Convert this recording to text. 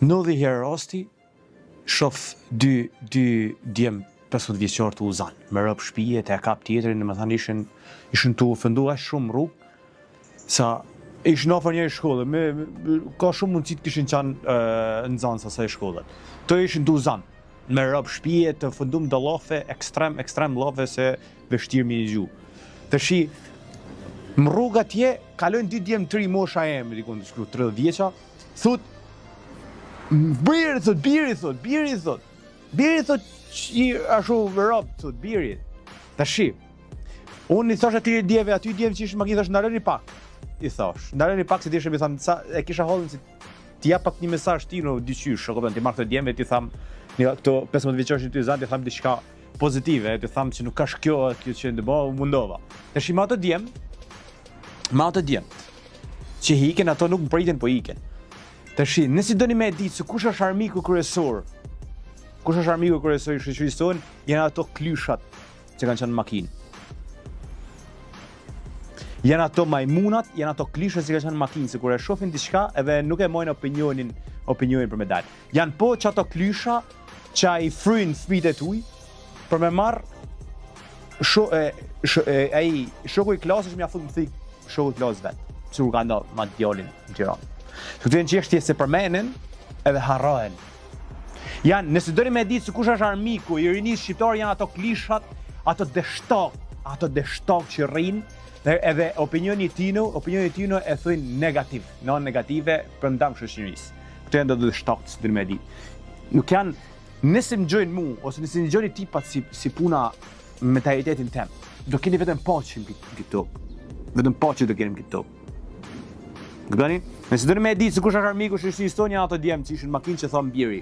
Ndodhi herë rasti, shof dy djem 15 vjeçar të uzan, me rëp shtëpie, te kap tjetrin, domethënë ishin të ofenduar shumë rrugë, sa ishin afër një shkolle, ka shumë mundësi të kishin qenë nxënës asaj shkolle. Të ishin të uzan, me rëp shtëpie, të fundum do llafe, ekstrem llafe se vështirë mi gju. Tashi më rrugë atje kalojnë dy djem të ri mosha e dikon të shkruaj 30 vjeça, thot Biri thot, i ashtu rob, thot, Biri. Tashi, unë i thash aty djeve që ishin makinë, thash ndaloni pak. I thash, ndaloni pak se ti më tham, e kisha hollën se ti jap pak një mesazh ti në dyqysh, e kupton, ti marr këto djemve ti tham, këto 15 vjeçarshin ty zan, ti tham diçka pozitive, ti tham që nuk ka kjo që ndëbo, mundova. Tash me ato djem që hiken, ato nuk mpriten po hiken. Tashi, nëse doni me ditë se kush është armiku kryesor i shoqërisë tonë, janë ato klyshat që kanë qenë në makinë. Janë ato majmunat, janë ato klyshat që kanë qenë në makinë, se kur e shohin diçka edhe nuk e mojnë opinionin për me dalë. Janë po që ato klysha që ai fryjnë fëmijët e tuj për me marr ai shoku i klasës më afut më thik shoku i klasës vet. Sigur ka ndodhur me djalin në Tiranë. Këto janë çështje se përmenden edhe harrohen. Nëse doni me ditë se kush është armiku i rinisë shqiptare, janë ato klishat, ato deshtok që rrinë edhe opinioni tino e thojnë negativ, negative për ndam shoqërisë. Këto janë ato deshtok që doni me ditë. Nuk janë, nëse më gjojnë mu ose nëse më gjojnë tipat si puna mentalitetin tem, do keni vetëm paqe këtu. Vetëm paqe do keni këtu. Gjani? Nëse doni me ditë se kush është armiku i shoqërisë tonë, janë ato djem që ishin makinë që thon Biri.